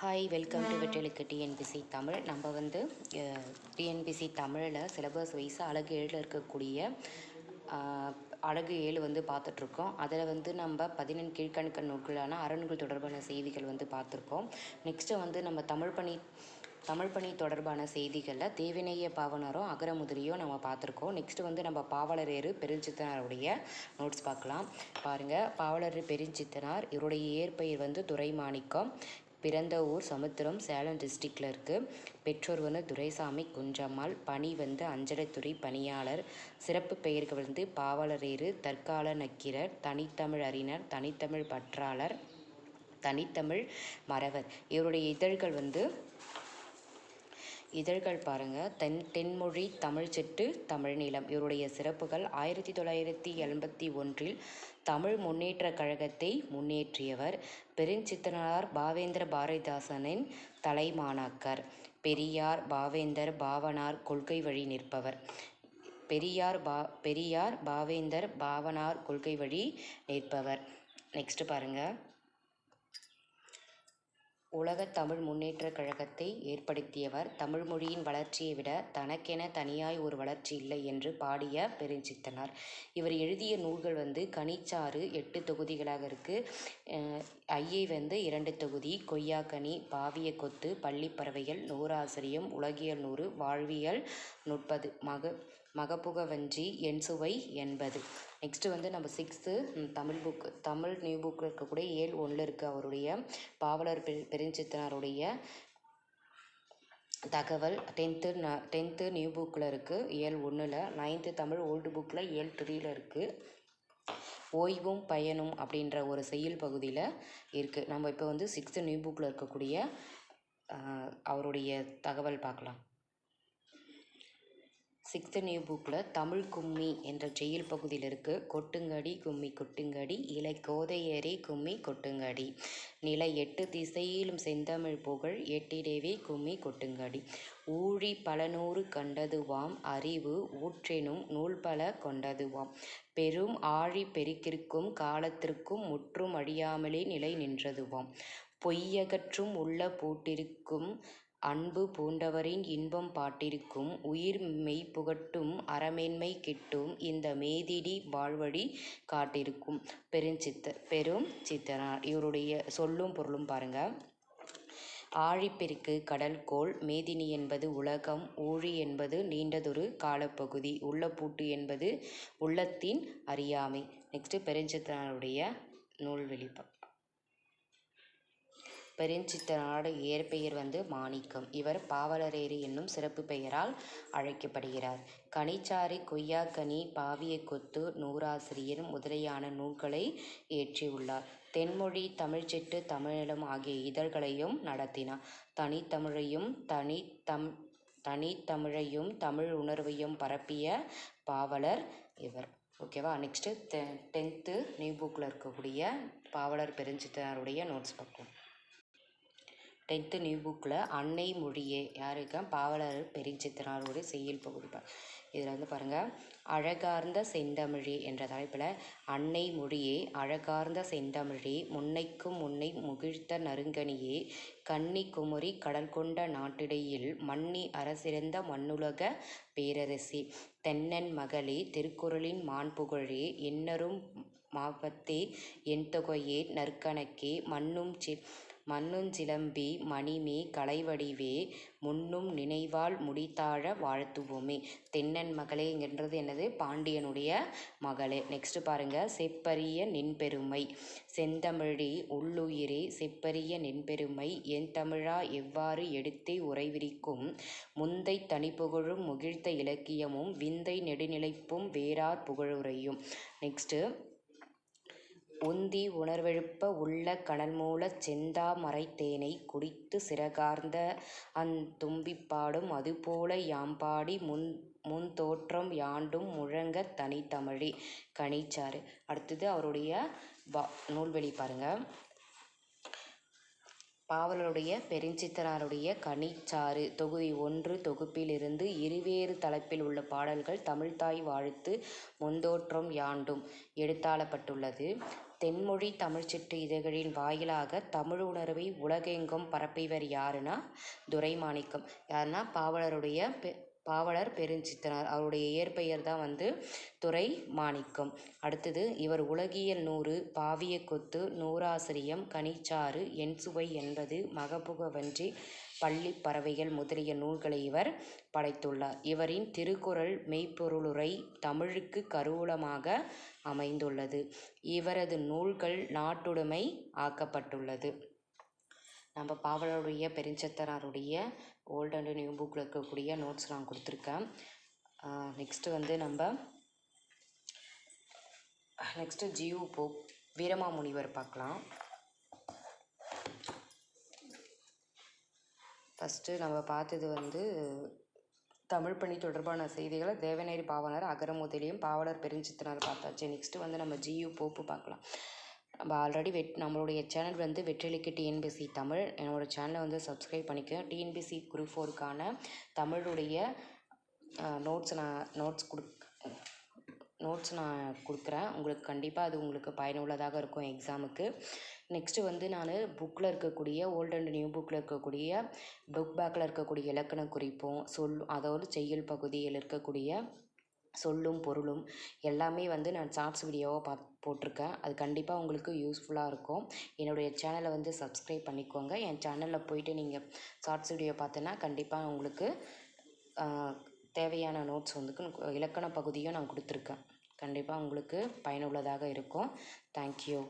Hi, welcome to வெட்டெழுக்கு TNPSC Tamil. நம்ம வந்து டிஎன்பிசி தமிழில் சிலபஸ் வைஸாக அழகு 7 இருக்கக்கூடிய அழகு 7 வந்து பார்த்துட்ருக்கோம். அதில் வந்து நம்ம 14 கீழ்கணக்கு நூல்களான அறநூல்கள் தொடர்பான செய்திகள் வந்து பார்த்துருக்கோம். நெக்ஸ்ட்டு வந்து நம்ம தமிழ் பணி தொடர்பான செய்திகளில் தேவிநேய பாவனரும் அகரமுதிரியோ நம்ம பார்த்துருக்கோம். நெக்ஸ்ட்டு வந்து நம்ம பாவலரேறு பெருஞ்சித்தனாருடைய நோட்ஸ் பார்க்கலாம். பாருங்கள், பாவலரேறு பெருஞ்சித்தனார், இவருடைய இயற்பெயர் வந்து துரைமாணிக்கம். பிறந்த ஊர் சமுத்திரம், சேலம் டிஸ்ட்ரிக்டில் இருக்குது. பெற்றோர் வந்து துரைசாமி, குஞ்சம்மாள். பணி வந்து அஞ்சலைத்துறை பணியாளர். சிறப்பு பெயர்கள் வந்து பாவலரேறு, தற்கால நக்கீரர், தனித்தமிழ் அறிஞர், தனித்தமிழ் பற்றாளர், தனித்தமிழ் மறவர். இவருடைய இதழ்கள் பாருங்கள். தென்மொழி, தமிழ்ச்செட்டு, தமிழ்நிலம். இவருடைய சிறப்புகள்: 1981 தமிழ் முன்னேற்றக் கழகத்தை முன்னேற்றியவர். பெருஞ்சித்தனார் பாவேந்திர பாரதிதாசனின் தலைமாணாக்கர். பெரியார், பாவேந்தர், பாவனார் கொள்கை வழி நிற்பவர். பெரியார், பாவேந்தர், பாவனார் கொள்கை வழி நிற்பவர். நெக்ஸ்ட் பாருங்கள். உலகத் தமிழ் முன்னேற்றக் கழகத்தை ஏற்படுத்தியவர். தமிழ் மொழியின் வளர்ச்சியை விட தனக்கென தனியாய் ஒரு வளர்ச்சி இல்லை என்று பாடிய பெருஞ்சித்தனார். இவர் எழுதிய நூல்கள் வந்து கனிச்சாறு 8 தொகுதிகளாக இருக்குது. ஐயை வந்து 2 தொகுதி. கொய்யாக்கனி, பாவிய கொத்து, பள்ளிப்பறவைகள், நூறாசிரியம், உலகியல் 100, வாழ்வியல் 30, மகப்புகவஞ்சி, எண்சுவை 80. நெக்ஸ்ட்டு வந்து நம்ம 6th தமிழ் நியூ புக்கில் இருக்கக்கூடிய 7:1 இருக்குது. அவருடைய பாவலர் பெருஞ்சித்தனாருடைய தகவல் 10th நியூ புக்கில் இருக்குது 7:1. 9th தமிழ் ஓல்டு புக்கில் 7:3 இருக்குது. ஓய்வும் பயனும் அப்படின்ற ஒரு செய்யுள் பகுதியில் இருக்குது. நம்ம இப்போ வந்து 6th நியூ புக்கில் இருக்கக்கூடிய அவருடைய தகவல் பார்க்கலாம். 6th நியூ புக்கில் தமிழ் கும்மி என்ற செய்யுள் பகுதியில் இருக்குது. கொட்டுங்கடி கும்மி கொட்டுங்கடி, இலை கோதையரே கும்மி கொட்டுங்கடி, நிலை 8 திசையிலும் செந்தமிழ் புகழ் எட்டிடவே கும்மி கொட்டுங்கடி, ஊழி பலநூறு கண்டதுவாம் அறிவு ஊற்றெனும் நூல்பல கொண்டதுவாம், பெரும் ஆழி பெருக்கிற்கும் காலத்திற்கும் முற்றும் அழியாமலே நிலை நின்றதுவாம், பொய்யகற்றும் உள்ள பூட்டிருக்கும் அன்பு பூண்டவரின் இன்பம் பாட்டிருக்கும், உயிர் மெய் புகட்டும் அறமேன்மை கிட்டும் இந்த மேதிடி வாழ்வழி காட்டிருக்கும். பெருஞ்சித்தனார். இவருடைய சொல்லும் பொருளும் பாருங்கள். ஆழிப்பெருக்கு கடல்கோள், மேதினி என்பது உலகம், ஊழி என்பது நீண்டதொரு காலப்பகுதி, உள்ளப்பூட்டு என்பது உள்ளத்தின் அறியாமை. நெக்ஸ்ட்டு பெருஞ்சித்தனாருடைய நூல்வெளி. பெருஞ்சித்தனாரோட இயற்பெயர் வந்து மாணிக்கம். இவர் பாவலரேறு என்னும் சிறப்பு பெயரால் அழைக்கப்படுகிறார். கனிச்சாறு, கொய்யாக்கனி, பாவிய கொத்து, நூறாசிரியர் முதலியான நூல்களை இயற்றியுள்ளார். தென்மொழி, தமிழ்ச்செட்டு, தமிழ்நிலம் ஆகிய இதழ்களையும் நடத்தினார். தனித்தமிழையும் தமிழ் உணர்வையும் பரப்பிய பாவலர் இவர். ஓகேவா? நெக்ஸ்ட்டு 10th நியூ புக்கில் இருக்கக்கூடிய பாவலர் பெருஞ்சித்தனாருடைய நோட்ஸ் பார்ப்போம். 10th நியூ புக்கில் அன்னை மொழியே யாருக்கா பாவலர் பெருஞ்சித்தனார் ஒரு செய்யுள் பகுதி. இதில் வந்து பாருங்கள். அழகார்ந்த செந்தமிழே என்ற தலைப்பில் அன்னை மொழியே அழகார்ந்த செந்தமிழே முன்னைக்கும் முன்னை முகிழ்த்த நறுங்கனியே கன்னி குமரி கடல் கொண்ட நாட்டிடையில் மன்னி அரசிறந்த மண்ணுலக பேரரசி தென்னன் மகளே திருக்குறளின் மாண்புகழே எண்ணரும் மாபத்தே எண்தொகையே நற்கணக்கே மண்ணுஞ்சிலம்பி மணிமே கலைவடிவே முன்னும் நினைவால் முடித்தாழ வாழ்த்துவோமே. தென்னன் மகளேங்கிறது என்னது? பாண்டியனுடைய மகளே. நெக்ஸ்ட் பாருங்கள். செப்பரிய நின்பெருமை செந்தமிழே உள்ளுயிரே செப்பரிய நின்பெருமை என் தமிழா எவ்வாறு எடுத்தே உரைவிரிக்கும் முந்தை தனிப்புகழும் முகிழ்த்த இலக்கியமும் விந்தை நெடுநிலைப்பும் வேறார் புகழுரையும். நெக்ஸ்ட்டு உந்தி உணர்வெழுப்ப உள்ள கனல்மூலச் செந்தா மரைத்தேனை குடித்து சிறகார்ந்த தும்பிப்பாடும் அதுபோல யாம்பாடி முன்தோற்றம் யாண்டும் முழங்கத் தனித்தமிழே. கனிச்சாறு. அடுத்தது அவருடைய நூல்வெளி பாருங்கள். பாவலருடைய பெருஞ்சித்தனாருடைய கனிச்சாறு தொகுதி 1 தொகுப்பிலிருந்து இருவேறு தலைப்பில் உள்ள பாடல்கள் தமிழ்த்தாய் வாழ்த்து முன்தோற்றம் யாண்டும் எடுத்தாளப்பட்டுள்ளது. தென்மொழி தமிழ்ச்சிட்டு இதழ்களின் வாயிலாக தமிழ் உணர்வை உலகெங்கும் பரப்பியவர் யாருன்னா துரைமாணிக்கம். யாருன்னா பாவலர் பெருஞ்சித்திரனார். அவருடைய இயற்பெயர் தான் வந்து துரைமாணிக்கம். அடுத்தது இவர் உலகியல் நூறு, பாவியக்கொத்து, நூறாசிரியம், கனிச்சாறு, என்சுவை என்பது, மகபுகவன்றி, பள்ளிப் பறவைகள் முதலிய நூல்களை இவர் படைத்துள்ளார். இவரின் திருக்குறள் மெய்ப்பொருளுரை தமிழுக்கு கருவூலமாக அமைந்துள்ளது. இவரது நூல்கள் நாட்டுடைமை ஆக்கப்பட்டுள்ளது. நம்ம பாவலருடைய பெருஞ்சித்திரனாருடைய ஓல்டு அண்ட் நியூ புக்கில் இருக்கக்கூடிய நோட்ஸ் நான் கொடுத்துருக்கேன். நெக்ஸ்ட்டு வந்து நெக்ஸ்ட்டு ஜியு போப் வீரமாமுனிவர் பார்க்கலாம். ஃபஸ்ட்டு நம்ம பார்த்தது வந்து தமிழ் பணி தொடர்பான செய்திகளை தேவநேரி பாவாணர், அகரமுதலியும், பாவலர் பெருஞ்சித்திரனார் பார்த்தாச்சு. நெக்ஸ்ட்டு வந்து நம்ம ஜியு போப்பு பார்க்கலாம். நம்ம ஆல்ரெடி நம்மளுடைய சேனல் வந்து வெற்றிலைக்கு டிஎன்பிஎஸ்சி தமிழ். என்னோடய சேனலை வந்து சப்ஸ்கிரைப் பண்ணிக்க. டிஎன்பிஎஸ்சி குரூப் 4க்கான தமிழுடைய நோட்ஸ் நான் கொடுக்குறேன். உங்களுக்கு கண்டிப்பாக அது உங்களுக்கு பயனுள்ளதாக இருக்கும் எக்ஸாமுக்கு. நெக்ஸ்ட்டு வந்து நான் புக்கில் இருக்கக்கூடிய ஓல்டு அண்ட் நியூ புக்கில் இருக்கக்கூடிய புக் பேக்கில் இருக்கக்கூடிய இலக்கண குறிப்பும் அதோடு செய்யுள் பகுதியில் இருக்கக்கூடிய சொல்லும் பொருளும் எல்லாமே வந்து நான் ஷார்ட்ஸ் வீடியோவாக போட்டிருக்கேன். அது கண்டிப்பாக உங்களுக்கு யூஸ்ஃபுல்லாக இருக்கும். என்னுடைய சேனலை வந்து சப்ஸ்கிரைப் பண்ணிக்கோங்க. என் சேனலில் போயிட்டு நீங்கள் ஷார்ட்ஸ் வீடியோ பார்த்தோன்னா கண்டிப்பாக உங்களுக்கு தேவையான நோட்ஸ் வந்து இலக்கண பகுதியும் நான் கொடுத்துருக்கேன். கண்டிப்பாக உங்களுக்கு பயனுள்ளதாக இருக்கும். தேங்க்யூ.